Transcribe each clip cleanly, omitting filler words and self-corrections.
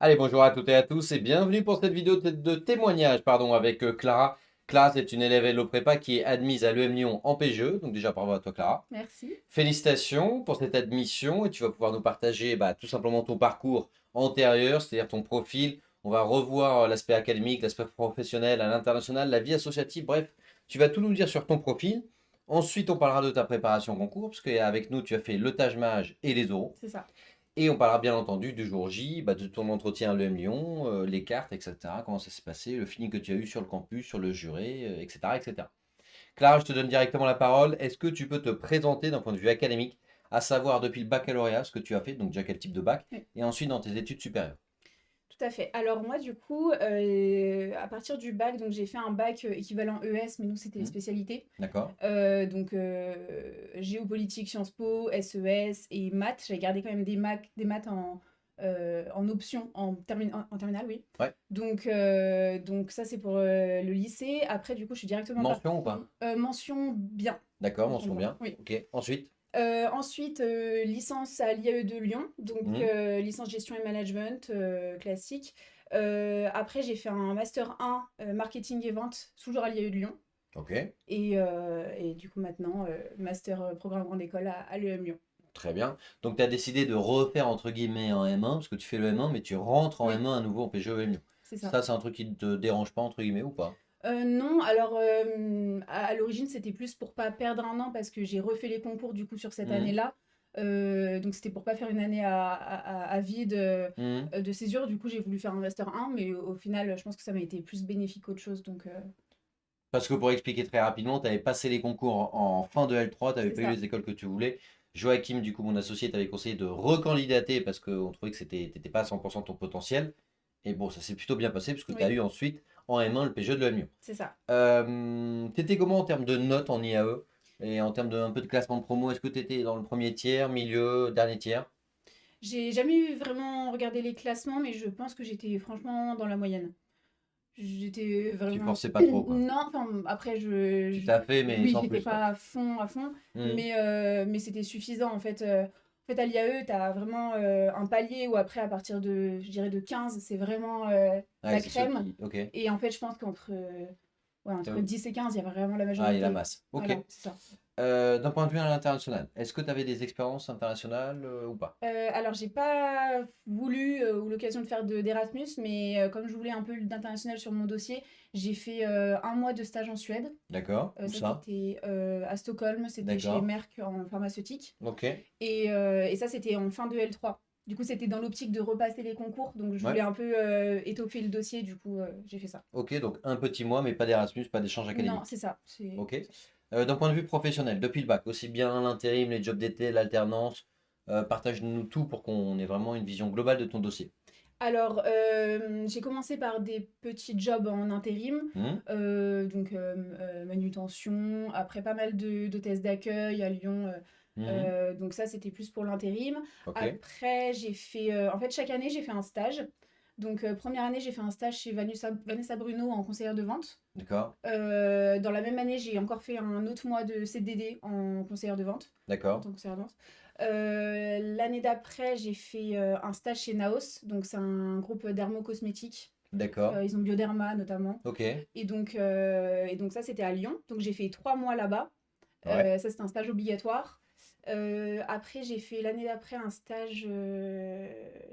Allez, bonjour à toutes et à tous et bienvenue pour cette vidéo de témoignage avec Clara. Clara, c'est une élève Hello Prépa qui est admise à l'EM Lyon en PGE. Donc déjà, bravo à toi Clara. Merci. Félicitations pour cette admission et tu vas pouvoir nous partager tout simplement ton parcours antérieur, c'est-à-dire ton profil. On va revoir l'aspect académique, l'aspect professionnel à l'international, la vie associative. Bref, tu vas tout nous dire sur ton profil. Ensuite, on parlera de ta préparation concours, parce qu'avec nous, tu as fait le Taj Mahal et les oraux. C'est ça. Et on parlera bien entendu du jour J, de ton entretien à l'EM Lyon, les cartes, etc. Comment ça s'est passé, le feeling que tu as eu sur le campus, sur le juré, etc., etc. Clara, je te donne directement la parole. Est-ce que tu peux te présenter d'un point de vue académique, à savoir depuis le baccalauréat, ce que tu as fait, donc déjà quel type de bac, Oui, et ensuite dans tes études supérieures? tout à fait. Alors moi, du coup, à partir du bac, donc j'ai fait un bac équivalent ES, mais nous, c'était les Hmm. spécialités. D'accord. Géopolitique, Sciences Po, SES et maths. J'avais gardé quand même des maths en option, en terminale, oui. Ouais. Donc ça, c'est pour le lycée. Après, du coup, je suis directement Mention ou pas? partie mention bien. D'accord, Mention mention bien, bien. oui. Ok. Ensuite? Ensuite, licence à l'IAE de Lyon, donc Hmm. licence gestion et management classique. Après, j'ai fait un master 1 marketing et vente, toujours à l'IAE de Lyon. Ok. Et du coup, maintenant, master programme grande école à l'EM Lyon. Très bien. Donc tu as décidé de refaire entre guillemets en M1, parce que tu fais le M1, mais tu rentres en Oui, M1 à nouveau en PGE EM Lyon. c'est ça. Ça, c'est un truc qui ne te dérange pas, entre guillemets, ou pas? Non, alors à l'origine, c'était plus pour pas perdre un an parce que j'ai refait les concours du coup sur cette Mhm. année-là. Donc c'était pour pas faire une année à vide Mhm. de césure. Du coup, j'ai voulu faire un master 1, mais au final, je pense que ça m'a été plus bénéfique qu'autre chose. Donc Parce que pour expliquer très rapidement, tu avais passé les concours en fin de L3, tu avais c'est pas eu ça. les écoles que tu voulais. Joachim, du coup, mon associé, t'avait conseillé de recandidater parce qu'on trouvait que t'étais pas à 100% ton potentiel. Et bon, ça s'est plutôt bien passé parce que tu as Oui, eu ensuite en M1 le PGE de l'AMIO. c'est ça. T'étais comment en termes de notes en IAE et en termes de un peu de classement de promo? Est-ce que tu étais dans le premier tiers, milieu, dernier tiers? J'ai jamais eu vraiment regardé les classements, mais je pense que j'étais franchement dans la moyenne. J'étais Tu vraiment. forçais pas trop, quoi. Non, enfin, après, Tu t'as fait, mais oui, sans j'étais plus, quoi. pas à fond, Mhm. mais c'était suffisant en fait. En fait, à l'IAE, tu as vraiment un palier où après, à partir de, je dirais, de 15, c'est vraiment Ouais, la c'est ceux crème. qui. Ok. Et en fait, je pense qu'entre ouais, entre Euh, 10 et 15, il y a vraiment la Ah, il y a la majorité. masse. Ok. Voilà, c'est ça. D'un point de vue à l'international, est-ce que tu avais des expériences internationales ou pas? Alors, j'ai pas voulu ou l'occasion de faire d'Erasmus, mais comme je voulais un peu d'international sur mon dossier, j'ai fait un mois de stage en Suède. D'accord. Où Ça, ça? c'était à Stockholm, c'était chez D'accord. Merck en pharmaceutique. Ok. Et ça, c'était en fin de L3. Du coup, c'était dans l'optique de repasser les concours, donc je voulais Ouais. un peu étoffer le dossier, du coup, j'ai fait ça. Ok, donc un petit mois, mais pas d'Erasmus, pas d'échange Non, académique. c'est ça. C'est Ok. c'est ça. D'un point de vue professionnel, depuis le bac, aussi bien l'intérim, les jobs d'été, l'alternance, partage-nous tout pour qu'on ait vraiment une vision globale de ton dossier. Alors, j'ai commencé par des petits jobs en intérim, Hmm. manutention, après pas mal d'hôtesses d'accueil à Lyon. Mhm. Donc ça, c'était plus pour l'intérim. Ok. Après, j'ai fait, en fait, chaque année, j'ai fait un stage. Donc, première année, j'ai fait un stage chez Vanessa Bruno en conseillère de vente. D'accord. Dans la même année, j'ai encore fait un autre mois de CDD en conseillère de vente, en D'accord. tant que conseillère de vente. L'année d'après, j'ai fait un stage chez Naos, donc c'est un groupe dermocosmétiques. D'accord. Ils ont Bioderma notamment. Ok. Et donc ça, c'était à Lyon. Donc j'ai fait 3 mois là-bas. Ouais. Ça, c'était un stage obligatoire. Après, j'ai fait l'année d'après un stage.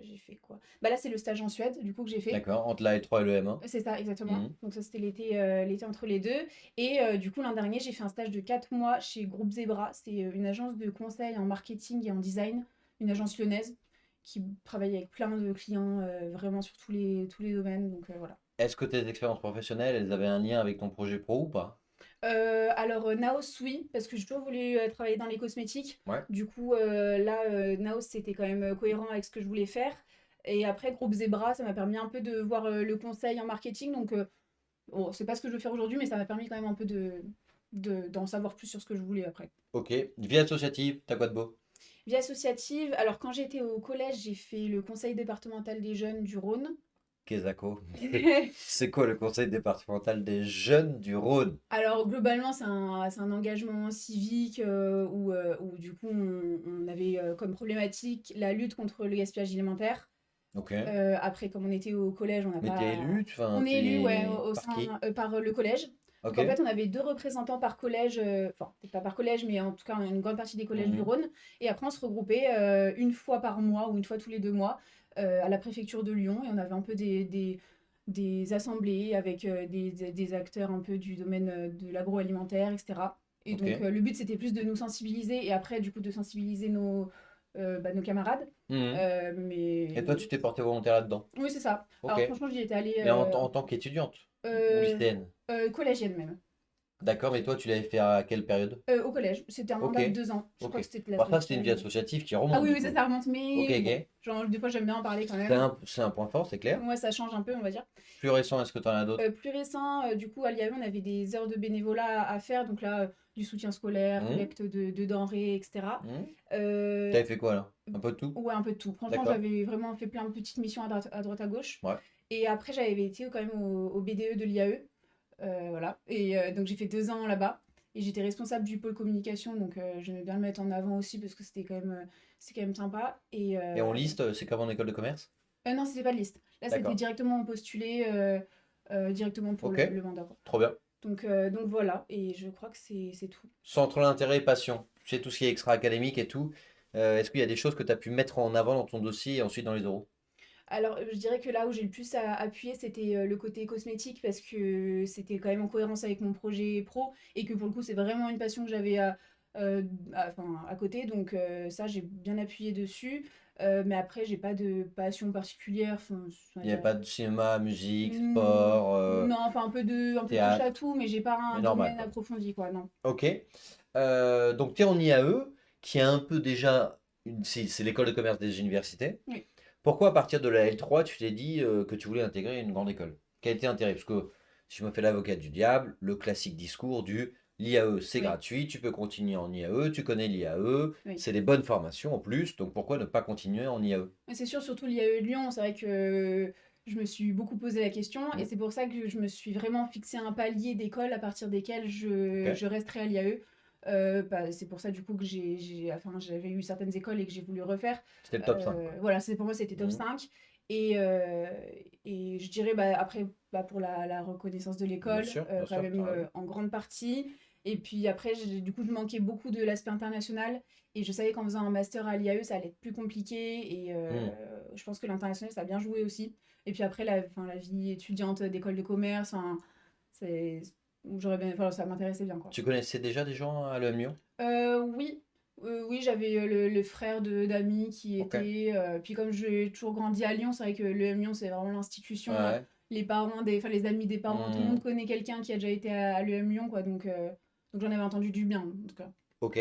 J'ai fait quoi? Bah là, c'est le stage en Suède, du coup, que j'ai fait. D'accord. Entre la L3 et le M1. C'est ça, exactement. Mhm. Donc ça, c'était l'été entre les deux. Et du coup, l'an dernier, j'ai fait un stage de 4 mois chez Groupe Zebra. C'est une agence de conseil en marketing et en design, une agence lyonnaise qui travaille avec plein de clients vraiment sur tous les domaines. Donc voilà. Est-ce que tes expériences professionnelles, elles avaient un lien avec ton projet pro ou pas? Alors, Naos, oui, parce que j'ai toujours voulu travailler dans les cosmétiques. Ouais. Du coup, là, Naos, c'était quand même cohérent avec ce que je voulais faire. Et après, Groupe Zebra, ça m'a permis un peu de voir le conseil en marketing. Donc, bon, c'est pas ce que je veux faire aujourd'hui, mais ça m'a permis quand même un peu d'en savoir plus sur ce que je voulais après. Ok. Vie associative, t'as quoi de beau? Vie associative, alors quand j'étais au collège, j'ai fait le conseil départemental des jeunes du Rhône. Quesaco. C'est quoi le conseil départemental des jeunes du Rhône? Alors globalement, c'est un engagement civique où du coup on avait comme problématique la lutte contre le gaspillage alimentaire. Ok. Après, comme on était au collège, on n'a Mais t'es pas. élu, On est élu, ouais, t'es au par sein, qui? par le collège. Donc Ok. en fait, on avait deux représentants par collège, enfin, peut-être pas par collège, mais en tout cas une grande partie des collèges du Mhm. Rhône. Et après, on se regroupait une fois par mois ou une fois tous les 2 mois à la préfecture de Lyon. Et on avait un peu des assemblées avec des acteurs un peu du domaine de l'agroalimentaire, etc. Et Ok. donc le but, c'était plus de nous sensibiliser et après, du coup, de sensibiliser nos camarades. Mhm. Et toi, Mais tu t'es porté volontaire là-dedans? oui, c'est ça. Ok. Alors franchement, j'y étais allée Mais en tant qu'étudiante ou euh, lycéenne? collégienne même. D'accord, mais toi, tu l'avais fait à quelle période? Au collège. C'était un Ok. mandat de 2 ans. Je crois Ok. que c'était de la Bon, ça, c'était une vie cinquième. associative qui Ah remonte, oui, du oui, ça, coup. ça remonte. Ok, Mais bon, ok. genre, des fois, j'aime bien en parler quand C'est même. un point fort, c'est clair. Moi, ça change un peu, on va dire. Plus récent, est-ce que tu en as d'autres? Plus récent, du coup, à l'IAE, on avait des heures de bénévolat à faire. Donc là, du soutien scolaire, Mhm. collecte de denrées, etc. Mhm. Euh, T'avais fait quoi là? Un peu de tout? ouais, un peu de tout. Franchement, D'accord. j'avais vraiment fait plein de petites missions à droite, à gauche. Ouais. Et après, j'avais été quand même au BDE de l'IAE. Voilà. Et donc j'ai fait 2 ans là-bas. Et j'étais responsable du pôle communication, donc j'aimais bien le mettre en avant aussi parce que c'était quand même sympa. Et en liste, c'est comme en école de commerce? Non, c'était pas de liste. Là, c'était D'accord. directement postulé directement pour Ok. le mandat, quoi. Trop bien. Donc voilà, et je crois que c'est tout. Centre d'intérêt et passion. Tu sais, tout ce qui est extra-académique et tout. Est-ce qu'il y a des choses que tu as pu mettre en avant dans ton dossier et ensuite dans les oraux? Alors, je dirais que là où j'ai le plus à appuyer, c'était le côté cosmétique parce que c'était quand même en cohérence avec mon projet pro et que pour le coup, c'est vraiment une passion que j'avais enfin, à côté. Donc, ça, j'ai bien appuyé dessus. Mais après, j'ai pas de passion particulière. Enfin, Il n'y avait pas de cinéma, musique, Hmm, sport, non, enfin, un peu de touche à théâtre, tout, mais j'ai pas un mais normal domaine quoi. approfondi, quoi, non. Ok. Donc tu es en IAE, qui est un peu déjà, c'est l'école de commerce des universités. Oui. Pourquoi à partir de la L3, tu t'es dit que tu voulais intégrer une grande école? Quel était l'intérêt? Parce que si je me fais l'avocat du diable, le classique discours du l'IAE c'est Oui, gratuit, tu peux continuer en IAE, tu connais l'IAE, oui. c'est des bonnes formations en plus, donc pourquoi ne pas continuer en IAE? Mais c'est sûr, surtout l'IAE de Lyon, c'est vrai que je me suis beaucoup posé la question et Hmm. c'est pour ça que je me suis vraiment fixé un palier d'écoles à partir desquelles je, Ok. je resterai à l'IAE. C'est pour ça du coup que enfin, j'avais eu certaines écoles et que j'ai voulu refaire. C'était le top 5 quoi. Voilà, pour moi c'était top Hmm. 5. Et, et je dirais après pour la reconnaissance de l'école, Bien quand sûr, tu même as raison. en grande partie. Et puis après, du coup, je manquais beaucoup de l'aspect international. Et je savais qu'en faisant un master à l'IAE, ça allait être plus compliqué. Et Hmm. je pense que l'international, ça a bien joué aussi. Et puis après, la vie étudiante d'école de commerce, enfin, c'est, enfin, ça m'intéressait bien, quoi. Tu connaissais déjà des gens à l'EM Lyon? Oui, oui, j'avais le frère d'amis qui Ok. était. Puis comme j'ai toujours grandi à Lyon, c'est vrai que le Lyon, c'est vraiment l'institution. Ouais. Les parents, enfin, les amis des parents, tout le monde Hmm. connaît quelqu'un qui a déjà été à l'EM Lyon, quoi. Donc j'en avais entendu du bien, en tout cas. Ok.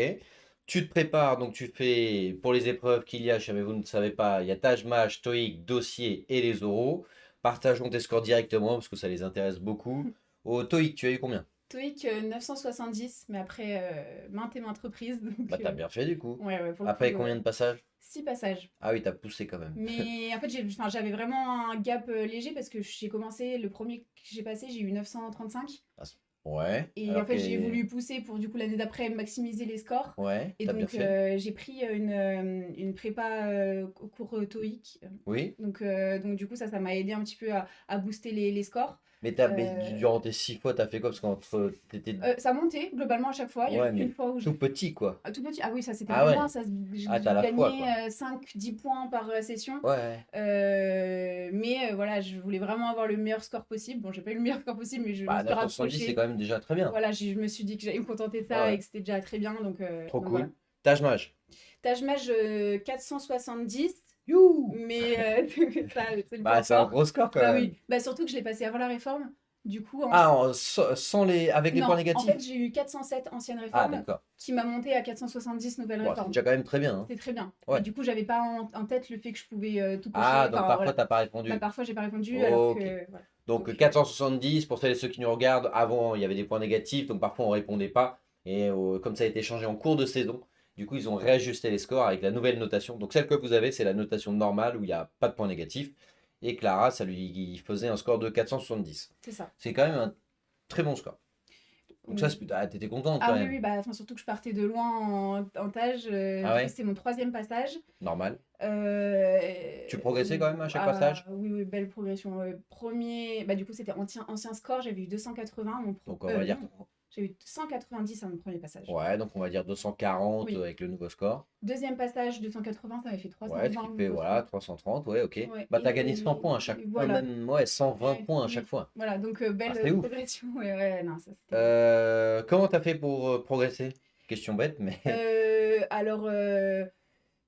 Tu te prépares, donc tu fais pour les épreuves qu'il y a, si jamais vous ne savez pas, il y a Taj Mahal, TOEIC, dossier et les oraux. Partageons tes scores directement parce que ça les intéresse beaucoup. Au TOEIC, tu as eu combien? TOEIC 970, mais après maintes et maintes reprises. Bah t'as bien fait du coup. Ouais, ouais, pour le Après coup, combien de passages? 6 passages. Ah oui, t'as poussé quand même. Mais en fait, enfin, j'avais vraiment un gap léger parce que j'ai commencé, le premier que j'ai passé, j'ai eu 935. Ah, ouais. Et en Alors que... fait, j'ai voulu pousser pour du coup l'année d'après maximiser les scores. Ouais, Et t'as bien donc, fait. j'ai pris une prépa au cours TOEIC. Oui. Donc, du coup, ça m'a aidé un petit peu à booster les scores. Mais Euh, durant tes 6 fois, t'as fait quoi? Parce qu'entre t'étais... Ça montait globalement à chaque fois. Il y a Ouais, juste une mais fois où tout petit quoi. tout petit. Ah oui, ça c'était Ah vraiment. ouais. Ça, Ah je t'as la foi quoi. gagnais 5-10 points par session. Ouais. Mais voilà, je voulais vraiment avoir le meilleur score possible. Bon, j'ai pas eu le meilleur score possible, mais je me Bah suis 970 c'est rapprochée. quand même déjà très bien. Voilà, je me suis dit que j'allais me contenter de Ouais, ça et ouais. que c'était déjà très bien. Trop Donc voilà. cool. Taj Mahal. Taj Mahal 470, Youhou! mais ça, c'est le point Bah, c'est un fort. gros score quand Bah même. oui, bah surtout que je l'ai passé avant la réforme. Du coup, Ah, sans avec les points non, en fait, négatifs. j'ai eu 407 ancienne Ah, réforme d'accord. qui m'a monté à 470 nouvelle Bon, c'est réforme. déjà quand même très bien, hein. C'est très bien. Mais Ouais. du coup, j'avais pas en tête le fait que je pouvais tout Ah, cocher. donc Enfin, parfois voilà. t'as pas Bah, répondu. parfois, j'ai pas répondu alors Ok. que. Voilà. Donc Donc, 470, pour celles et ceux qui nous regardent, avant il y avait des points négatifs, donc parfois on répondait pas. Et comme ça a été changé en cours de saison, du coup ils ont réajusté les scores avec la nouvelle notation. Donc celle que vous avez, c'est la notation normale où il n'y a pas de points négatifs. Et Clara, ça lui faisait un score de 470. c'est ça. C'est quand même un très bon score. Donc ça, t'étais contente Ah quand oui, même. oui, bah, enfin, surtout que je partais de loin en Tage. Ah Du coup, ouais? c'était mon troisième passage. Normal. Euh, Tu progressais quand même à chaque passage? oui, oui, belle progression. Premier, bah, du coup, c'était ancien score, j'avais eu 280. Donc on va dire, Non, j'ai eu 190 à mon premier passage. ouais, donc on va dire 240 Oui. avec le nouveau score. Deuxième passage, 280, ça m'avait fait Ouais, ce 320 qui au fait, nouveau voilà, score. 330, ouais, ok. Ouais, Bah, t'as gagné 100 points à chaque et fois, voilà. même, ouais, 120 Ouais, points à chaque oui. fois. Voilà, donc Ah, belle c'est ouf. progression. Ouais, ouais, non, ça c'était. Comment t'as fait pour progresser? Question bête, mais. Alors,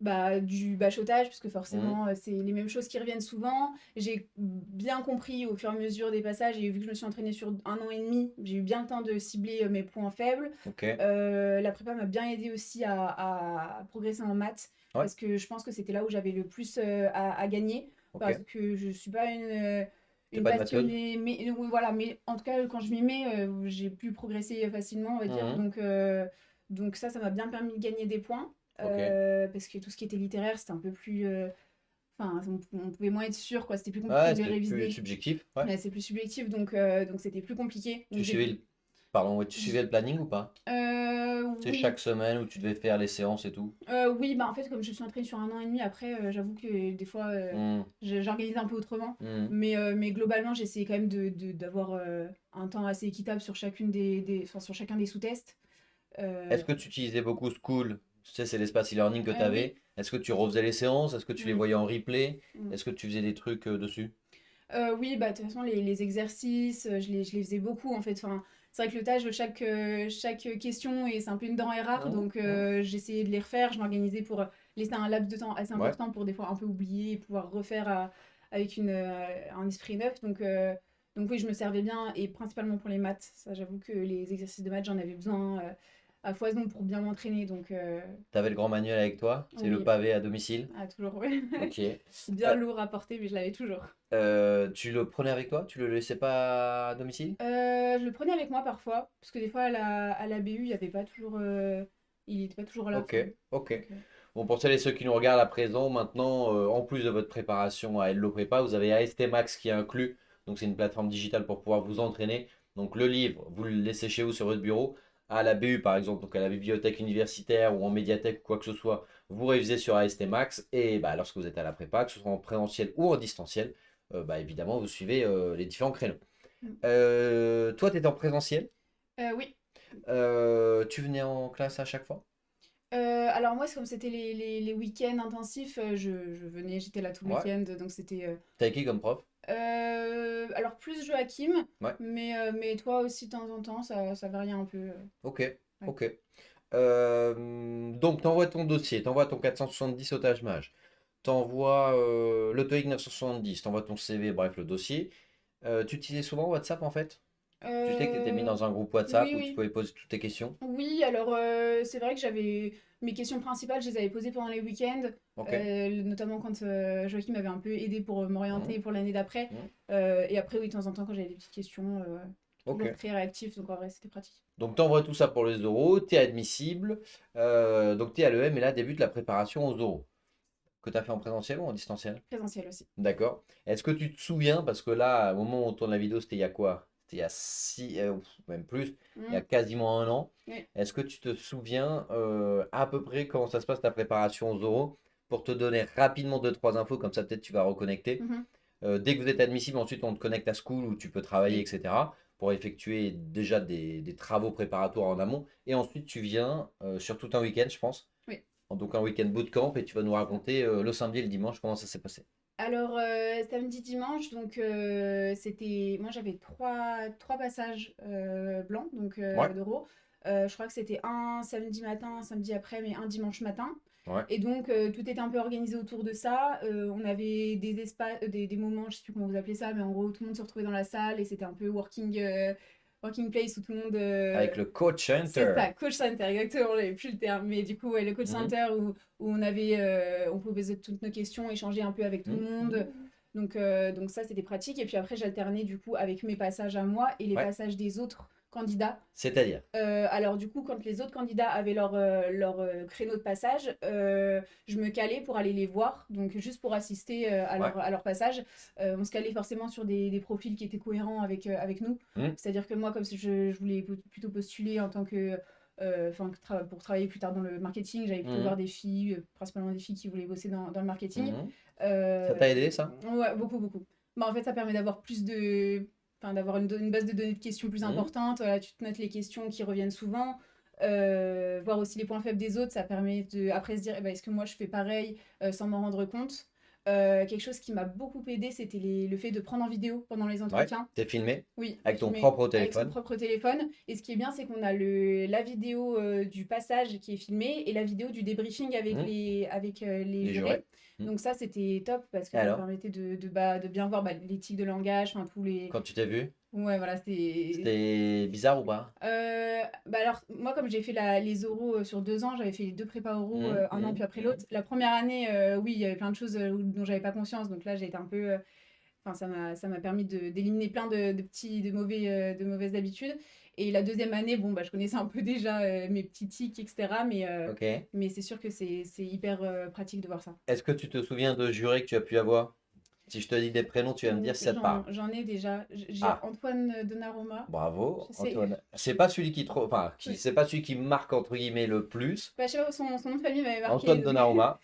bah, du bachotage, puisque Mhm, forcément, c'est les mêmes choses qui reviennent souvent. J'ai bien compris au fur et à mesure des passages, et vu que je me suis entraînée sur 1 an et demi, j'ai eu bien le temps de cibler mes points faibles. ok. La prépa m'a bien aidé aussi à progresser en maths, Ouais, parce que je pense que c'était là où j'avais le plus à gagner, parce ok. que je suis pas T'es une pas de matheuse? passionnée, mais oui, voilà, mais en tout cas, quand je m'y mets, j'ai pu progresser facilement, on va dire. Mhm, Donc ça m'a bien permis de gagner des points. ok. Parce que tout ce qui était littéraire, c'était un peu plus. Enfin, on pouvait moins être sûr, quoi. C'était plus compliqué Ouais, de le c'était plus réviser. subjectif, ouais. Ouais, c'est plus subjectif, donc c'était plus compliqué. Tu Donc suivais le... Pardon, ouais, tu suivais le planning ou pas? C'est oui. chaque semaine où tu devais faire les séances et tout? Oui, bah en fait, comme je suis entraînée sur 1 an et demi, après, j'avoue que des fois, Mhm, j'organise un peu autrement. mhm. Mais globalement, j'essayais quand même d'avoir un temps assez équitable sur enfin, sur chacun des sous-tests. Est-ce Euh, que tu utilisais beaucoup School? Tu sais, c'est l'espace e-learning que tu oui. avais. Est-ce que tu refaisais les séances? Est-ce que tu les Mm, voyais en replay? mm. Est-ce que tu faisais des trucs dessus? Oui, bah, de toute façon, les exercices, je les faisais beaucoup, en fait. Enfin, c'est vrai que le tâche, chaque question, et c'est un peu une denrée rare, Mhm, donc mhm. j'essayais de les refaire. Je m'organisais pour laisser un laps de temps assez Ouais, important pour des fois un peu oublier et pouvoir refaire avec un esprit neuf. Donc oui, je me servais bien, et principalement pour les maths. Ça, j'avoue que les exercices de maths, j'en avais besoin à foison pour bien m'entraîner. t'avais le grand manuel avec toi, c'est le Oui, pavé à domicile. toujours, ouais. Ok. Bien lourd à porter, mais je l'avais toujours. Tu le prenais avec toi? Tu le laissais pas à domicile? Je le prenais avec moi parfois, parce que des fois à la BU, il y avait pas toujours, il était pas toujours là. Ok, Enfin, ok. donc, Bon, pour celles et ceux qui nous regardent à présent, maintenant, en plus de votre préparation à Hello Prépa, vous avez AST Max qui est inclus. Donc, c'est une plateforme digitale pour pouvoir vous entraîner. Donc, le livre, vous le laissez chez vous sur votre bureau. À la BU, par exemple, donc à la bibliothèque universitaire ou en médiathèque ou quoi que ce soit, vous révisez sur AST Max. Et bah, lorsque vous êtes à la prépa, que ce soit en présentiel ou en distanciel, bah, évidemment, vous suivez les différents créneaux. mm. Toi, tu étais en présentiel. Oui. Tu venais en classe à chaque fois? Alors moi, c'est comme c'était les week-ends intensifs, je venais, j'étais là tout le Ouais. week-end, donc c'était. T'as qui comme prof? Alors plus Joachim, Ouais. mais toi aussi de temps en temps, ça variait un peu. Ok, Ouais. ok. Donc, t'envoies ton dossier, t'envoies ton 470 otage mage, t'envoies le TOEIC 970, t'envoies ton CV, bref, le dossier. Tu utilisais souvent WhatsApp en fait? Tu sais que tu étais mis Euh, dans un groupe oui, WhatsApp où tu oui. pouvais poser toutes tes questions? Oui, alors c'est vrai que j'avais mes questions principales, je les avais posées pendant les week-ends, Ok. notamment quand Joachim m'avait un peu aidé pour m'orienter Mhm, pour l'année d'après. mhm. Et après, oui, de temps en temps, quand j'avais des petites questions, Ok. toujours très réactif, donc en vrai, c'était pratique. Donc, t'envoies tout ça pour les oraux, t'es admissible. Donc, t'es à l'EM et là débute la préparation aux oraux. Que t'as fait en présentiel ou en distanciel? Présentiel aussi. D'accord. Est-ce que tu te souviens, parce que là, au moment où on tourne la vidéo, c'était il y a quoi? C'était il y a même plus, il y a Mm, quasiment un an. oui. Est-ce que tu te souviens à peu près comment ça se passe ta préparation aux oraux? Pour te donner rapidement deux, trois infos, comme ça peut-être tu vas reconnecter. Mhm, Dès que vous êtes admissible, ensuite on te connecte à School où tu peux travailler, oui. etc. Pour effectuer déjà des travaux préparatoires en amont. Et ensuite tu viens sur tout un week-end, je pense. Oui. Donc un week-end bootcamp et tu vas nous raconter le samedi et le dimanche comment ça s'est passé. Alors, samedi, dimanche, donc c'était. Moi, j'avais trois passages blancs, donc Ouais, d'euros. Je crois que c'était un samedi matin, un samedi après, mais un dimanche matin. ouais. Et donc, tout était un peu organisé autour de ça. On avait des espaces, des moments, je sais plus comment vous appelez ça, mais en gros, tout le monde se retrouvait dans la salle et c'était un peu working place où tout le monde. Avec le coach C'est center. ça, coach center, exactement, j'avais plus le terme. Mais du coup, ouais, le coach Mhm, center où on pouvait poser toutes nos questions, échanger un peu avec tout le mhm, monde. mhm. Donc ça, c'était pratique. Et puis après, j'alternais du coup avec mes passages à moi et les Ouais, passages des autres candidats. C'est-à-dire? Alors du coup, quand les autres candidats avaient leur créneau de passage, je me calais pour aller les voir, donc juste pour assister Ouais. à leur passage. On se calait forcément sur des profils qui étaient cohérents avec nous. Hmm. C'est-à-dire que moi, comme si je voulais plutôt postuler en tant que... Enfin, pour travailler plus tard dans le marketing, j'allais plutôt voir Mhm. des filles, principalement des filles qui voulaient bosser dans le marketing. Mhm. Ça t'a Euh, aidé, ça? ouais, beaucoup, beaucoup. Bah, en fait, ça permet d'avoir plus de... Enfin, d'avoir une base de données de questions plus Mhm. importante. Voilà, tu te notes les questions qui reviennent souvent. Voir aussi les points faibles des autres, ça permet de après se dire, eh ben, est-ce que moi je fais pareil sans m'en rendre compte. Quelque chose qui m'a beaucoup aidé, c'était le fait de prendre en vidéo pendant les Ouais, entretiens. t'es filmé Oui, avec ton filmé propre avec son téléphone. propre téléphone. Et ce qui est bien, c'est qu'on a la vidéo du passage qui est filmée et la vidéo du débriefing Mhm. avec les Les jurés. jurés. Mhm. Donc ça, c'était top parce Et que ça alors, permettait de bien voir l'éthique de langage, enfin tous les... quand tu t'es vu, Ouais, voilà, c'était... c'était bizarre ou pas? Bah alors, moi, comme j'ai fait les oraux sur 2 ans, j'avais fait les deux prépas oraux, Mhm. un an puis Mhm. après Mhm. l'autre. La première année, oui, il y avait plein de choses dont j'avais pas conscience. Donc là, j'ai été un peu... Enfin, ça m'a permis d'éliminer plein de mauvaises habitudes. Et la deuxième année, bon, bah, je connaissais un peu déjà mes petits tics, etc. Ok. Mais c'est sûr que c'est hyper pratique de voir ça. Est-ce que tu te souviens de jurés que tu as pu avoir? Si je te dis des prénoms, tu vas me dire si ça te parle. J'en ai déjà. J'ai Ah, Antoine Donnarumma. bravo, Je sais. Antoine. C'est pas celui enfin, Oui. c'est pas celui qui marque entre guillemets le plus. Bah, je sais pas, son nom de famille m'avait Antoine marqué. Donnarumma.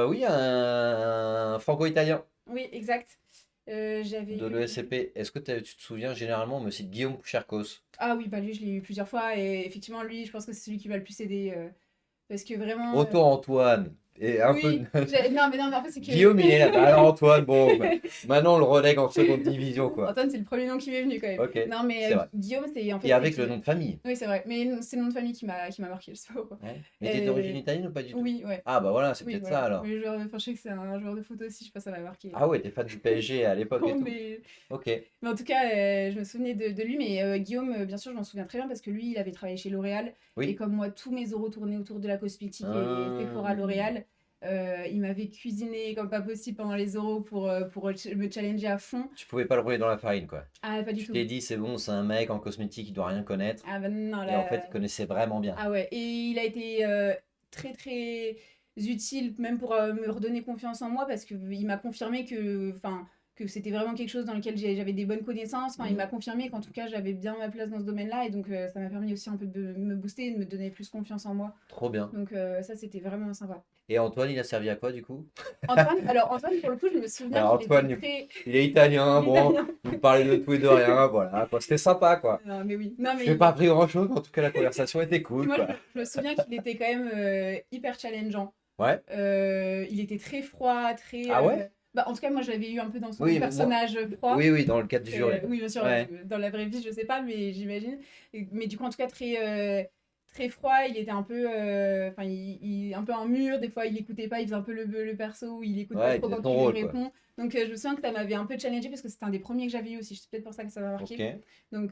Oui, un franco-italien Oui, exact. J'avais de eu. l'ESCP. Est-ce que tu te souviens, généralement, on me cite Guillaume Poucharkos. Ah oui, bah lui, je l'ai eu plusieurs fois. Et effectivement, lui, je pense que c'est celui qui m'a le plus aidé. Parce que vraiment. Retour Antoine. Et un peu. Oui, non, mais en fait, c'est Guillaume, il est là. Bah, alors que. Antoine, bon, bah, maintenant on le relègue en seconde division, quoi. Antoine, c'est le premier nom qui m'est venu quand même. Ok, Non, mais c'est vrai. Guillaume, c'est en fait, Et c'est avec le qui. nom de famille. Oui, c'est vrai. Mais c'est le nom de famille qui m'a marqué, je sais pas pourquoi. Ouais. Mais t'es d'origine Euh, italienne ou pas du tout? Oui, ouais. Ah bah voilà, c'est Oui, peut-être ça voilà. alors. Mais enfin, je sais que c'est un joueur de foot aussi, je sais pas, ça m'a marqué. Ah ouais, t'es fan du PSG à l'époque et tout. Mais, Ok. mais en tout cas, je me souvenais de lui, mais Guillaume, bien sûr, je m'en souviens très bien parce que lui, il avait travaillé chez L'Oréal. Et Oui. comme moi, tous mes oraux tournaient autour de la cosmétique et Sephora Hum. L'Oréal, il m'avait cuisiné comme pas possible pendant les oraux pour me challenger à fond. Tu pouvais pas le rouler dans la farine, quoi. Ah, pas du Tu tout. t'es dit, c'est bon, c'est un mec en cosmétique, il doit rien connaître. Ah, bah non, Et en fait, là. il connaissait vraiment bien. Ah ouais. Et il a été très, très utile, même pour me redonner confiance en moi, parce qu'il m'a confirmé enfin, que c'était vraiment quelque chose dans lequel j'avais des bonnes connaissances. Enfin, il m'a Hum. confirmé qu'en tout cas, j'avais bien ma place dans ce domaine-là. Et donc, ça m'a permis aussi un peu de me booster et de me donner plus confiance en moi. Trop bien. Donc, ça, c'était vraiment sympa. Et Antoine, il a servi à quoi du coup? Antoine, pour le coup, je me souviens Alors qu'il était Antoine, très il est italien, bon, italien. vous me parlez de tout et de rien, voilà, quoi. C'était sympa, quoi. Non, mais oui. Non, Je mais n'ai pas appris grand-chose, mais en tout cas, la conversation était puis cool, moi, quoi. je me souviens qu'il était quand même hyper challengeant. Ouais? Il était très froid, très. Ah ouais? Bah, en tout cas, moi, je l'avais eu un peu dans son Oui, mais moi, personnage froid. oui, oui, dans le cadre du juré, quoi. Oui, bien sûr, Ouais. dans la vraie vie, je sais pas, mais j'imagine. Mais du coup, en tout cas, très froid. Il était un peu, enfin, un peu un mur. Des fois, il écoutait pas. Il faisait un peu le perso où il écoute pas Ouais, il trop faisait quand son tu lui rôle, quoi. réponds. Donc, je me souviens que ça m'avait un peu challengé parce que c'était un des premiers que j'avais eu aussi. C'est peut-être pour ça que ça m'a Ok. marqué. Donc,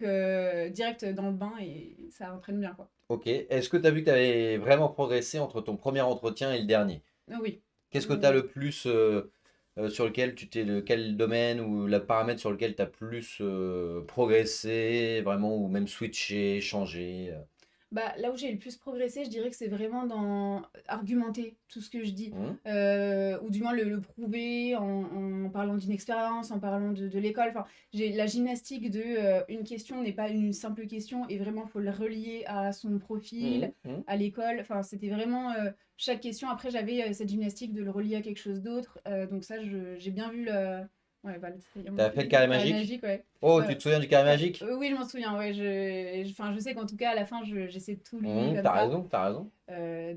direct dans le bain et ça entraîne bien, quoi. Ok. Est-ce que tu as vu que tu avais vraiment progressé entre ton premier entretien et le dernier? Ah oui. Qu'est-ce que tu as le plus sur lequel quel domaine ou le paramètre sur lequel tu as plus progressé, vraiment, ou même switché, changé? Bah, là où j'ai le plus progressé, je dirais que c'est vraiment dans argumenter tout ce que je dis, Hmm. ou du moins le prouver en parlant d'une expérience, en parlant de l'école. Enfin, j'ai la gymnastique de une question n'est pas une simple question et vraiment faut le relier à son Hmm. profil, Hmm. à l'école. Enfin, c'était vraiment chaque question. Après, j'avais cette gymnastique de le relier à quelque chose d'autre. Donc ça, j'ai bien vu le... Ouais, bah, T'as fait le carré le carré magique? magique, ouais. Oh, tu Ouais. te souviens du carré magique? Oui, je m'en souviens, ouais, enfin, je sais qu'en tout cas, à la fin, j'essaie de tout lier Hmm, comme t'as ça. raison, t'as raison.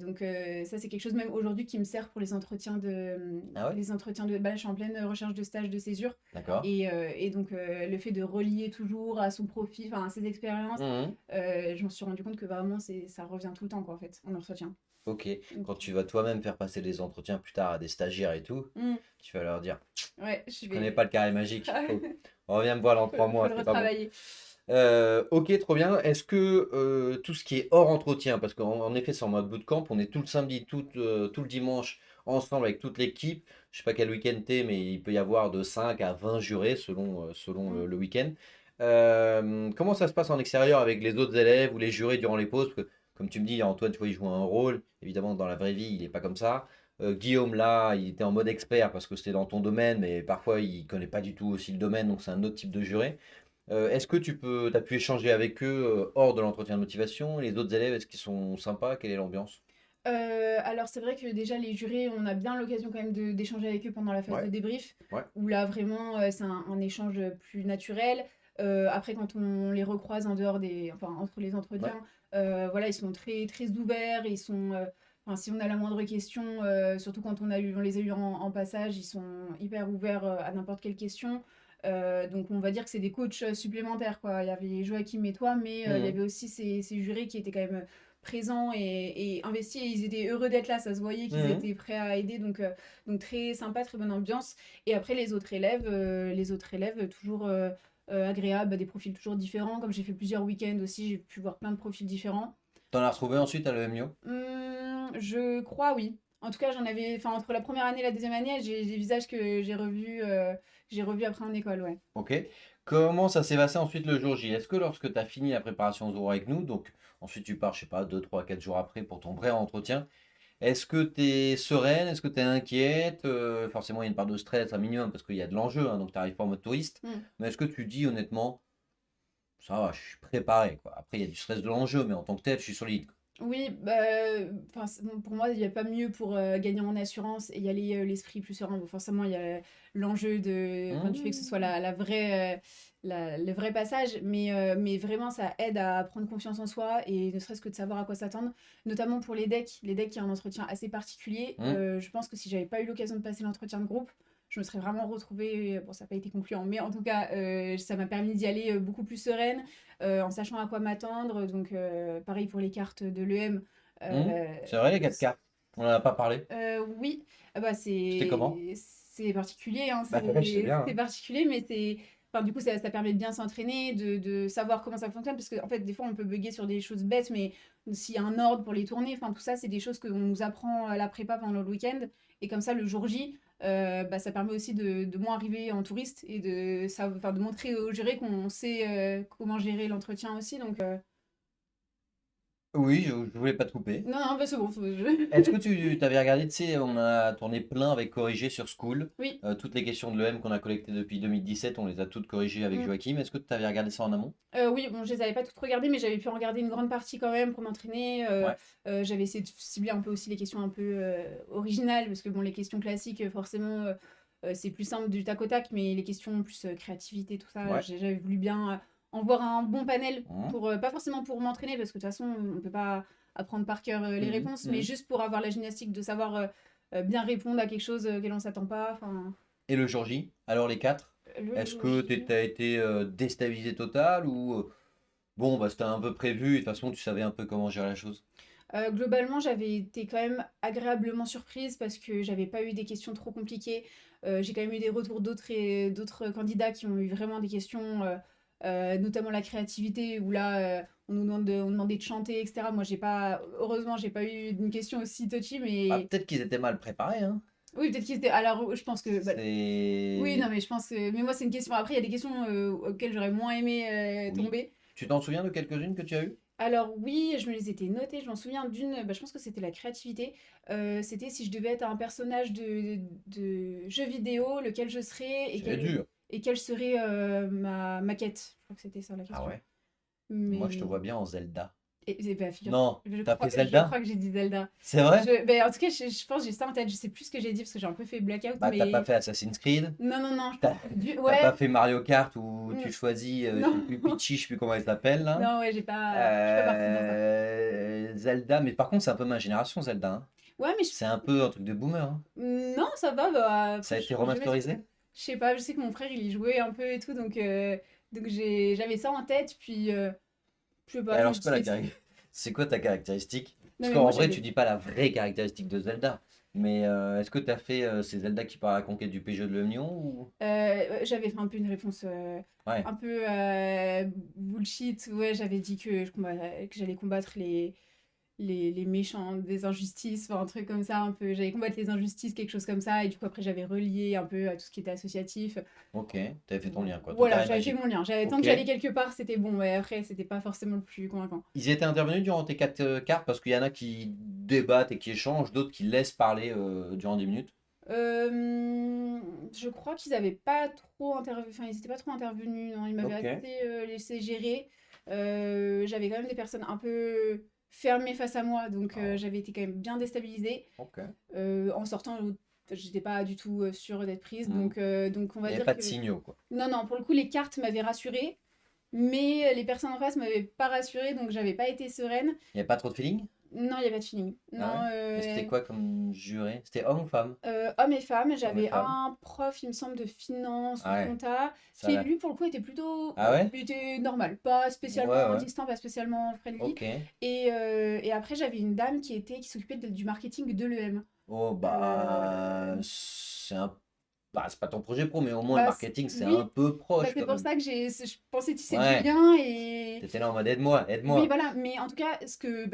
Donc, ça, c'est quelque chose même aujourd'hui qui me sert pour Ah ouais? les entretiens de... Bah, je suis en pleine recherche de stage de césure. D'accord. Et donc, le fait de relier toujours à son profil, enfin, à ses expériences, Hmm. je me suis rendu compte que vraiment, ça revient tout le temps, quoi, en fait, en entretien. Ok. Donc, Quand tu vas toi-même faire passer des entretiens plus tard à des stagiaires et tout, hmm, tu vas leur dire, ouais, je connais pas le carré magique. Oh, reviens me voir dans trois faut mois, le c'est pas bon. retravailler. Ok, trop bien. Est-ce que tout ce qui est hors entretien, parce qu'en effet, c'est en mode bootcamp, on est tout le samedi, tout le dimanche ensemble avec toute l'équipe. Je sais pas quel week-end t'es, mais il peut y avoir de 5 à 20 jurés selon Hmm. le week-end. Comment ça se passe en extérieur avec les autres élèves ou les jurés durant les pauses? Parce que, comme tu me dis, Antoine, tu vois, il joue un rôle. Évidemment, dans la vraie vie, il n'est pas comme ça. Guillaume, là, il était en mode expert parce que c'était dans ton domaine, mais parfois, il connaît pas du tout aussi le domaine, donc c'est un autre type de juré. Est-ce que t'as pu échanger avec eux hors de l'entretien de motivation? Les autres élèves, est-ce qu'ils sont sympas? Quelle est l'ambiance? Alors c'est vrai que déjà les jurés, on a bien l'occasion quand même d'échanger avec eux pendant la phase de Ouais, débrief, ouais, où là vraiment c'est un échange plus naturel. Après quand on les recroise en dehors enfin entre les ouais. entretiens, voilà ils sont très très ouverts, enfin si on a la moindre question, surtout quand on les a eu en passage, ils sont hyper ouverts à n'importe quelle question. Donc on va dire que c'est des coachs supplémentaires quoi. Il y avait Joachim et toi, mais il y Mhm, avait aussi ces jurés qui étaient quand même présents et investis. Et ils étaient heureux d'être là, ça se voyait qu'ils mhm. étaient prêts à aider. Donc très sympa, très bonne ambiance. Et après, les autres élèves toujours agréables, des profils toujours différents. Comme j'ai fait plusieurs week-ends aussi, j'ai pu voir plein de profils différents. T'en as retrouvé ensuite à l'EMIO? Je crois, oui. En tout cas, enfin, entre la première année et la deuxième année, j'ai des visages que j'ai revus après en école, ouais. Ok. Comment ça s'est passé ensuite le jour J? Est-ce que lorsque tu as fini la préparation au jour avec nous, donc ensuite tu pars, je sais pas, 2, 3, 4 jours après pour ton vrai entretien, est-ce que tu es sereine? Est-ce que tu es inquiète? Forcément, il y a une part de stress, un minimum, parce qu'il y a de l'enjeu, hein, donc tu n'arrives pas en mode touriste. Mm. Mais est-ce que tu dis honnêtement, ça va, je suis préparé, quoi. Après, il y a du stress de l'enjeu, mais en tant que tel, je suis solide. Oui, enfin, bon, pour moi, il n'y a pas mieux pour gagner en assurance et y aller l'esprit plus serein. Bon, forcément, il y a l'enjeu du fait que ce soit Mmh. le vrai passage, mais vraiment, ça aide à prendre confiance en soi et ne serait-ce que de savoir à quoi s'attendre, notamment pour les decks. Les decks qui ont un entretien assez particulier. Mmh. Je pense que si j'avais pas eu l'occasion de passer l'entretien de groupe, je me serais vraiment retrouvée. Bon, ça n'a pas été concluant, mais en tout cas, ça m'a permis d'y aller beaucoup plus sereine en sachant à quoi m'attendre. Donc, pareil pour les cartes de l'EM. Mmh. C'est vrai, les 4 cartes. On n'en a pas parlé. Oui, ah bah, C'était comment? c'est particulier, hein, Bah ouais, je sais bien, c'est hein. particulier, mais enfin, du coup, ça permet de bien s'entraîner, de savoir comment ça fonctionne, parce qu'en fait, des fois, on peut bugger sur des choses bêtes, mais s'il y a un ordre pour les tourner, enfin, tout ça, c'est des choses qu'on nous apprend à la prépa pendant le week-end, et comme ça, le jour J, bah, ça permet aussi de moins arriver en touriste et enfin, de montrer aux jurés qu'on sait comment gérer l'entretien aussi, donc Oui, je voulais pas te couper. non, non, bah, c'est bon, Est-ce que tu t'avais regardé, tu sais, on a tourné plein avec Corrigé sur School. Oui. Toutes les questions de l'EM qu'on a collectées depuis 2017, on les a toutes corrigées avec Mm. Joachim. Est-ce que tu avais regardé ça en amont? Oui, bon, je les avais pas toutes regardées, mais j'avais pu en regarder une grande partie quand même pour m'entraîner. Ouais. J'avais essayé de cibler un peu aussi les questions un peu originales, parce que bon, les questions classiques, forcément, c'est plus simple du tac au tac, mais les questions plus créativité, tout ça, Ouais. j'avais voulu bien en voir un bon panel Mmh. pour, pas forcément pour m'entraîner, parce que de toute façon, on peut pas apprendre par cœur les Mmh. réponses, mais Mmh. juste pour avoir la gymnastique de savoir bien répondre à quelque chose auquel on s'attend pas. Enfin, Et le jour J, alors les 4, le est-ce jour que J. tu as été déstabilisé total ou bon, bah, c'était un peu prévu et de toute façon tu savais un peu comment gérer la chose? Globalement, j'avais été quand même agréablement surprise parce que j'avais pas eu des questions trop compliquées. J'ai quand même eu des retours d'autres candidats qui ont eu vraiment des questions, notamment la créativité où là, on nous demandait de chanter et cetera. Moi, j'ai pas heureusement, j'ai pas eu une question aussi touchy, Bah, mais peut-être qu'ils étaient mal préparés, hein. oui, peut-être qu'ils étaient alors, je pense que, bah, oui, non, C'est... mais je pense que mais moi, c'est une question après, il y a des questions, auxquelles j'aurais moins aimé, Oui. tomber. Tu t'en souviens de quelques-unes que tu as eues? Alors oui, je me les étais notées, je m'en souviens d'une, bah, je pense que c'était la créativité. C'était si je devais être un personnage de jeu vidéo, lequel je serais C'est dur. et quelle serait ma quête. Je crois que c'était ça la Ah question. ouais. Moi, je te Mais vois bien en Zelda. bah, figure, Non, t'as fait je Zelda? crois que j'ai dit Zelda. C'est vrai? En tout cas, je pense que j'ai ça en tête. Je sais plus ce que j'ai dit parce que j'ai un peu fait blackout, Bah, t'as pas mais fait Assassin's Creed? non, non, non, je T'as pense t'as pas ouais, fait Mario Kart où tu mm, choisis, je sais non, plus, Peachy, je sais plus comment elle s'appelle là. non, ouais, je suis pas partie dans ça. Zelda, mais par contre, c'est un peu ma génération, Zelda, hein. Ouais, mais C'est un peu un truc de boomer, hein. non, ça va, bah, Ça après, a été je vais mettre. remasterisé? Je sais pas, je sais que mon frère il y jouait un peu et tout, donc j'avais ça en tête, puis je sais Et pas, je me alors, suis dit. c'est quoi ta caractéristique? Non, Parce mais moi qu'en vrai, tu j'avais. dis pas la vraie caractéristique de Zelda. Mais est-ce que tu as fait ces Zelda qui part à la conquête du pays de l'Oignon ou... J'avais fait un peu une réponse Ouais. un peu bullshit. Ouais, j'avais dit que j'allais combattre les méchants des injustices, enfin un truc comme ça, un peu. J'allais combattre les injustices, quelque chose comme ça. Et du coup, après, j'avais relié un peu à tout ce qui était associatif. Ok, t'avais fait ton lien, quoi. Ton Voilà, carré j'avais fait magique. mon lien. Tant Ok. que j'allais quelque part, c'était bon. Ouais, après, c'était pas forcément le plus convaincant. Ils étaient intervenus durant tes 4 cartes parce qu'il y en a qui débattent et qui échangent, d'autres qui laissent parler durant 10 minutes. Je crois qu'ils avaient pas trop enfin, ils étaient pas trop intervenus, non, ils m'avaient Ok. assez laissé gérer. J'avais quand même des personnes un peu fermées face à moi, donc Ah, j'avais été quand même bien déstabilisée. ok. En sortant, j'étais pas du tout sûre d'être prise, Hmm. donc on Il va n'y avait dire pas de que signaux, quoi. non, non, pour le coup, les cartes m'avaient rassurée, mais les personnes en face m'avaient pas rassurée, donc j'avais pas été sereine. Il n'y avait pas trop de feeling? Non, il y avait pas de feeling. Ah ouais? Non, Mais c'était quoi comme juré? C'était homme ou femme? hommes et femmes. Homme et J'avais femme. un prof, il me semble, de finance ou Ah de ouais, compta, ça qui là. lui, pour le coup, était plutôt Ah ouais? était normal, pas Ouais, spécialement ouais. distant, pas spécialement friendly. Ok. Et après, j'avais une dame qui s'occupait du marketing de l'EM. Oh, bah, Euh, c'est pas ton projet pro, mais au moins le Bah, marketing, c'est un oui, peu bah, proche c'est quand pour même. ça que je pensais tisser du Ouais. lien et T'étais là en mode aide-moi, oui, aide-moi. voilà. Mais en tout cas,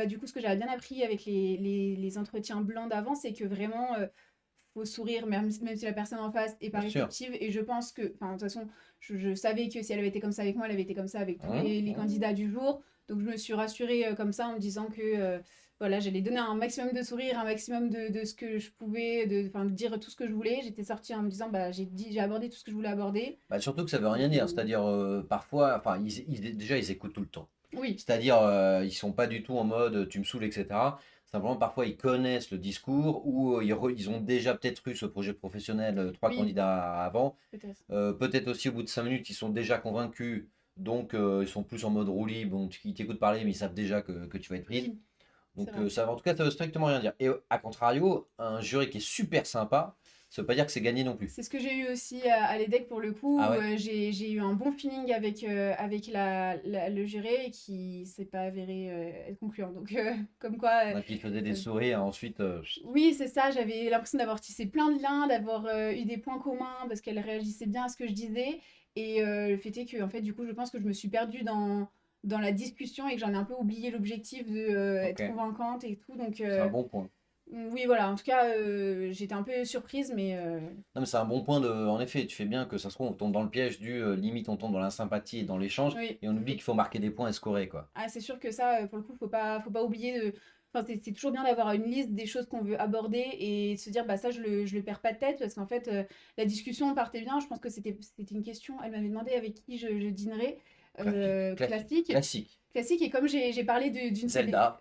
du coup, ce que j'avais bien appris avec les entretiens blancs d'avant, c'est que vraiment, faut sourire, même si la personne en face est pas Bien sûr. réceptive. Et je pense que, enfin, de toute façon, je savais que si elle avait été comme ça avec moi, elle avait été comme ça avec tous les Hum. candidats du jour. Donc, je me suis rassurée comme ça en me disant que voilà, j'allais donner un maximum de sourire, un maximum de ce que je pouvais, enfin, de dire tout ce que je voulais. J'étais sortie en me disant, bah, j'ai abordé tout ce que je voulais aborder. Bah, surtout que ça veut Donc, rien dire. C'est-à-dire, parfois, enfin, déjà, ils écoutent tout le temps. oui, C'est-à-dire, ils sont pas du tout en mode tu me saoules, etc. Simplement, parfois, ils connaissent le discours ou ils ont déjà peut-être eu ce projet professionnel, 3 oui, candidats avant. peut-être. Peut-être aussi, au bout de 5 minutes, ils sont déjà convaincus. Donc, ils sont plus en mode roue libre. Donc, ils t'écoutent parler, mais ils savent déjà que tu vas être prise. Oui, c'est Donc, vrai. ça, en tout cas, ça veut strictement rien dire. Et à contrario, un jury qui est super sympa, ça veut pas dire que c'est gagné non plus. C'est ce que j'ai eu aussi à l'EDEC pour le coup. Ah Où, ouais? j'ai eu un bon feeling avec le juré et qui s'est pas avéré être concluant. Donc, comme quoi, Donc, il faisait ça- des sourires, ensuite. oui, c'est ça. J'avais l'impression d'avoir tissé plein de liens, d'avoir eu des points communs parce qu'elle réagissait bien à ce que je disais. Et le fait est que, en fait, du coup, je pense que je me suis perdue dans la discussion et que j'en ai un peu oublié l'objectif de Ok, être convaincante et tout. Donc, c'est un bon point. oui, voilà. En tout cas, j'étais un peu surprise, mais Non, mais c'est un bon point de. En effet, tu fais bien que ça se trouve, on tombe dans le piège du limite, on tombe dans la sympathie et dans l'échange, oui. et on oublie qu'il faut marquer des points et scorer, quoi. Ah, c'est sûr que ça, pour le coup, faut pas oublier de. Enfin, c'est toujours bien d'avoir une liste des choses qu'on veut aborder et de se dire, bah ça, je le perds pas de tête parce qu'en fait, la discussion partait bien. Je pense que c'était une question. Elle m'avait demandé avec qui je dînerais. Classique, classique, Classique. classique. Classique. Et comme j'ai parlé d'une série. Zelda.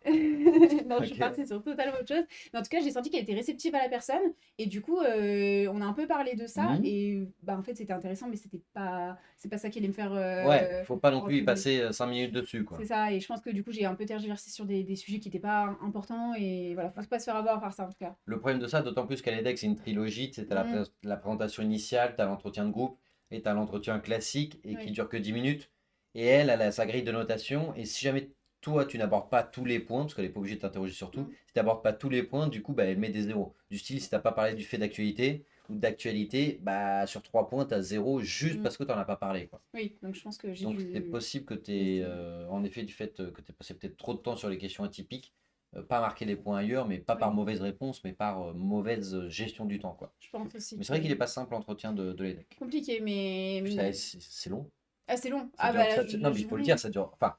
Non, je suis Ok. partie sur totalement autre chose. Mais en tout cas, j'ai senti qu'elle était réceptive à la personne. Et du coup, on a un peu parlé de ça. Mhm. Et bah, en fait, c'était intéressant, mais c'est pas ça qui allait me faire Ouais, faut pas non plus y rentrer. passer 5 minutes dessus, C'est quoi. ça, et je pense que du coup j'ai un peu tergiversé sur des sujets qui n'étaient pas importants, et voilà, faut pas se faire avoir par ça en tout cas. Le problème de ça, d'autant plus qu'à l'EDEC, c'est une trilogie, c'est t'as Mm, la présentation initiale, t'as l'entretien de groupe, et t'as l'entretien classique, et qui oui, dure que 10 minutes. Et elle a sa grille de notation, et si jamais toi, tu n'abordes pas tous les points, parce qu'elle n'est pas obligée de t'interroger sur tout, mm, si tu n'abordes pas tous les points, du coup, bah, elle met des zéros. Du style, si t'as pas parlé du fait d'actualité, ou d'actualité, bah, sur 3 points, tu as zéro juste mm. parce que tu n'en as pas parlé, quoi. Oui, donc je pense que j'ai Donc c'est dû possible que tu aies, m'estimer. en effet, du fait que tu aies passé peut-être trop de temps sur les questions atypiques, pas marquer les points ailleurs, mais pas par Oui, mauvaise réponse, mais par mauvaise gestion du temps, quoi. je pense aussi Mais c'est que vrai qu'il est pas simple l'entretien de l'EDEC. compliqué, mais Puis c'est long. assez long. Ça Ah dure, bah là, non, je, mais il je faut le dire, voulais. ça dure. Enfin,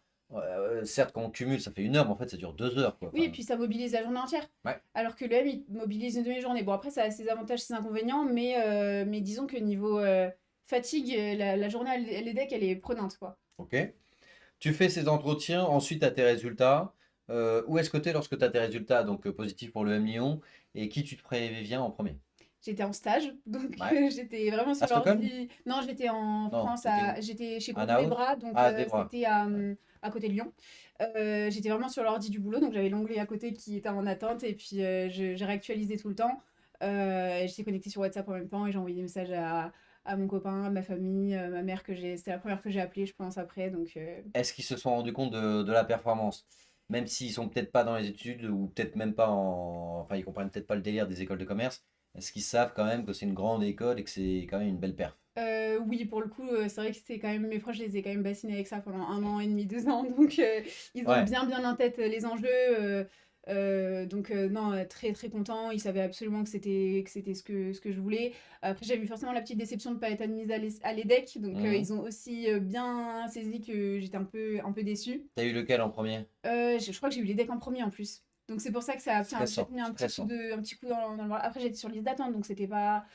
certes, quand on cumule, ça fait 1 heure, mais en fait, ça dure 2 heures, quoi. Oui, et Enfin, puis ça mobilise la journée entière. ouais. Alors que le M, il mobilise une demi-journée. Bon, après, ça a ses avantages, ses inconvénients, mais disons que niveau fatigue, la journée à l'EDEC, elle est prenante, quoi. Ok. Tu fais ces entretiens, ensuite tu as tes résultats. Où est-ce que tu es lorsque tu as tes résultats, donc positifs pour le M Lyon, et qui tu te préviens en premier? J'étais en stage, donc Ouais. j'étais vraiment À sur Stockholm? l'ordi. Non, j'étais en Non, France, t'étais où? j'étais chez À Groupe Naos? Zebra, donc Ah, des bras. c'était Ouais. à côté de Lyon. J'étais vraiment sur l'ordi du boulot, donc j'avais l'onglet à côté qui était en attente, et puis j'ai réactualisé tout le temps. J'étais connectée sur WhatsApp en même temps, et j'ai envoyé des messages à mon copain, à ma famille, ma mère, c'était la première que j'ai appelée, je pense, après. Donc, Est-ce qu'ils se sont rendus compte de la performance? Même s'ils sont peut-être pas dans les études, ou peut-être même pas en. Enfin, ils comprennent peut-être pas le délire des écoles de commerce. Est-ce qu'ils savent quand même que c'est une grande école et que c'est quand même une belle perf? oui, pour le coup, c'est vrai que c'est quand même mes proches, je les ai quand même bassinés avec ça pendant 1 an et demi, 2 ans, donc ils ont Ouais. bien en tête les enjeux. Donc non, très très content. Il savait absolument que c'était ce que je voulais. Après, j'avais eu forcément la petite déception de ne pas être admise à l'EDEC. Donc Mhm. ils ont aussi bien saisi que j'étais un peu déçue. T'as eu lequel en premier? Je crois que j'ai eu l'EDEC en premier en plus. Donc c'est pour ça que ça a peut-être Stressant, mis stressant. un petit coup dans le. Après, j'étais sur liste d'attente, donc c'était pas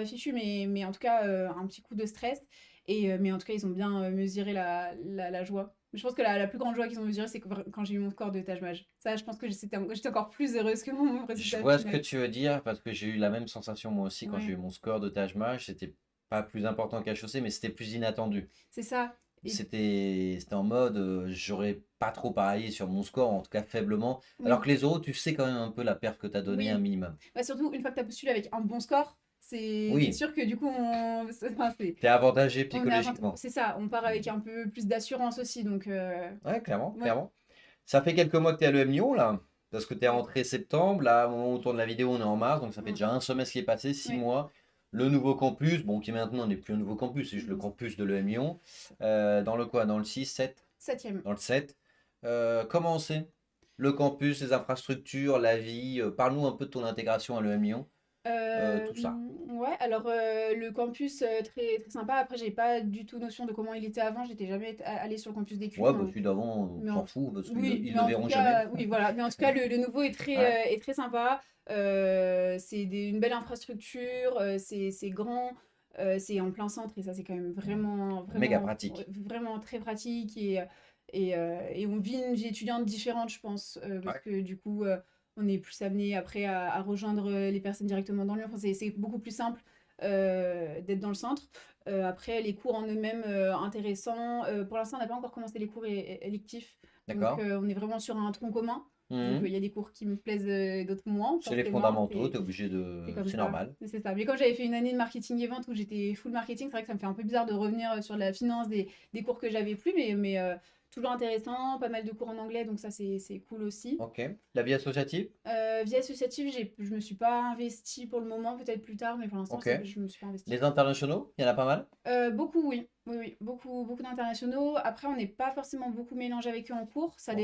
fichu, mais en tout cas, un petit coup de stress. Mais en tout cas, ils ont bien mesuré la joie. Je pense que la plus grande joie qu'ils ont mesurée, c'est quand j'ai eu mon score de Taj Mahal. Ça, je pense que j'étais encore plus heureuse que mon Je résultat vois ce que final. tu veux dire parce que j'ai eu la même sensation moi aussi quand j'ai eu Ouais, mon score de Taj Mahal. C'était pas plus important qu'HEC, mais c'était plus inattendu. c'est ça. Et C'était en mode, j'aurais pas trop parié sur mon score, en tout cas faiblement. Alors oui, que les autres, tu sais quand même un peu la perf que tu as donné un oui. minimum. Bah, surtout, une fois que tu as postulé avec un bon score, c'est Oui, sûr que du coup, enfin, t'es avantagé psychologiquement. c'est ça, on part Mm. avec un peu plus d'assurance aussi. Donc, Ouais, clairement, ouais. clairement. Ça fait quelques mois que tu es à l'EM Lyon là, parce que tu es Ouais. rentré septembre. Là, au moment où on tourne la vidéo, on est en mars, donc ça fait Mm. déjà un semestre qui est passé, six Ouais. mois. Le nouveau campus, bon, qui maintenant n'est plus un nouveau campus, c'est juste le Mhm. campus de l'EM Lyon. Dans le quoi? Dans le 6, 7? Septième. Dans le 7. Comment c'est? Le campus, les infrastructures, la vie. Parle-nous un peu de ton intégration à l'EM Lyon, tout ça. Ouais, alors le campus très, très sympa. Après, j'ai pas du tout notion de comment il était avant. J'étais jamais allée sur le campus d'Écu, Ouais, bah celui d'avant, on mais s'en en, fout, parce qu'ils oui, ils mais le en tout verront jamais. cas, oui, voilà. Mais en tout cas, le nouveau Ouais, est très sympa. C'est une belle infrastructure, c'est grand, c'est en plein centre et ça, c'est quand même vraiment, méga vraiment, pratique. vraiment très pratique et on vit une vie étudiante différente, je pense, parce Ouais. que du coup, on est plus amené après à rejoindre les personnes directement dans Lyon. Enfin, c'est beaucoup plus simple d'être dans le centre. Après, les cours en eux-mêmes intéressants. Pour l'instant, on n'a pas encore commencé les cours électifs. Donc, D'accord. on est vraiment sur un tronc commun. Donc, il Mhm. y a des cours qui me plaisent, d'autres moins, C'est les forcément. fondamentaux, t'es obligé C'est de. comme C'est ça. normal. C'est ça. Mais comme j'avais fait une année de marketing et vente où j'étais full marketing, c'est vrai que ça me fait un peu bizarre de revenir sur la finance des cours que j'avais plus, mais toujours intéressant. Pas mal de cours en anglais, donc ça, c'est cool aussi. Ok. La vie associative? Vie associative, je me suis pas investie pour le moment, peut-être plus tard, mais pour l'instant, Ok. je me suis pas investie. Les internationaux, il y en a pas mal? Beaucoup, oui. Oui, oui. Beaucoup, beaucoup d'internationaux. Après, on n'est pas forcément beaucoup mélangé avec eux en cours. Ok. Ça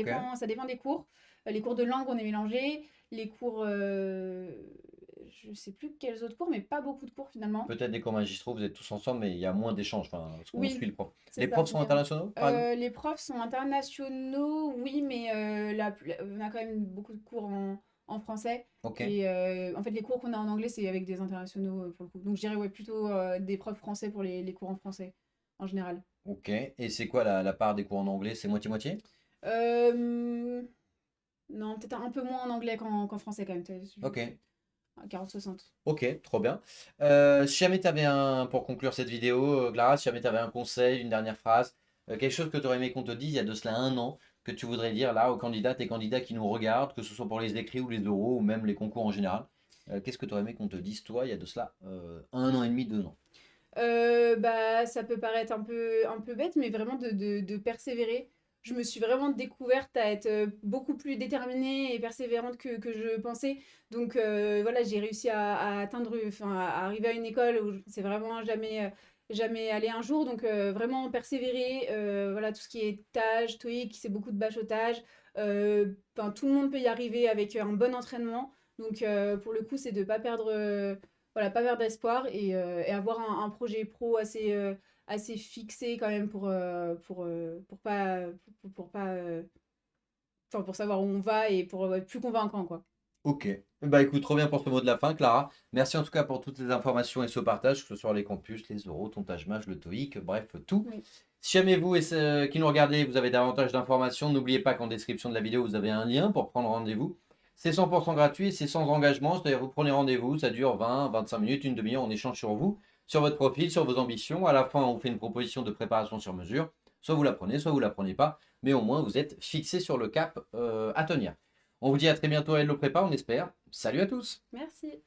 dépend des cours. Les cours de langue, on est mélangé. Les cours, je sais plus quels autres cours, mais pas beaucoup de cours finalement. Peut-être des cours magistraux, vous êtes tous ensemble, mais il y a moins d'échanges, enfin, parce qu'on Oui, suit le prof. c'est Les ça. profs sont internationaux, par exemple? Les profs sont internationaux, oui, mais on a quand même beaucoup de cours en français. Ok. Et en fait, les cours qu'on a en anglais, c'est avec des internationaux pour le coup. Donc, je dirais ouais, plutôt des profs français pour les cours en français, en général. Ok. Et c'est quoi la part des cours en anglais? C'est moitié-moitié? Euh, non, peut-être un peu moins en anglais qu'en français quand même. Ok. 40-60. Ok, trop bien. Si jamais tu avais pour conclure cette vidéo, Clara, si jamais tu avais un conseil, une dernière phrase, quelque chose que tu aurais aimé qu'on te dise il y a de cela un an, que tu voudrais dire là aux candidats, tes candidats qui nous regardent, que ce soit pour les écrits ou les oraux ou même les concours en général, qu'est-ce que tu aurais aimé qu'on te dise toi il y a de cela un an et demi, 2 ans? Bah, ça peut paraître un peu bête, mais vraiment de persévérer. Je me suis vraiment découverte à être beaucoup plus déterminée et persévérante que je pensais. Donc voilà, j'ai réussi à atteindre, enfin, à arriver à une école où je ne pensais vraiment jamais aller un jour. Donc vraiment persévérer. Voilà, tout ce qui est TAGE, TOEIC, c'est beaucoup de bachotage. Enfin, tout le monde peut y arriver avec un bon entraînement. Donc pour le coup, c'est de ne pas perdre. Voilà, pas perdre d'espoir et avoir un projet pro assez fixé quand même enfin, pour savoir où on va et pour être plus convaincant, quoi. Ok. Bah écoute, trop bien pour ce mot de la fin, Clara. Merci en tout cas pour toutes les informations et ce partage, que ce soit les campus, les oraux, ton Taj Mahal, le TOEIC, bref, tout. Oui. Si jamais vous et ceux qui nous regardez, vous avez davantage d'informations, n'oubliez pas qu'en description de la vidéo, vous avez un lien pour prendre rendez-vous. C'est 100% gratuit, c'est sans engagement, c'est-à-dire vous prenez rendez-vous, ça dure 20, 25 minutes, une demi-heure, on échange sur vous, sur votre profil, sur vos ambitions. À la fin, on vous fait une proposition de préparation sur mesure. Soit vous la prenez, soit vous la prenez pas, mais au moins vous êtes fixé sur le cap à tenir. On vous dit à très bientôt à Hello Prépa, on espère. Salut à tous! Merci.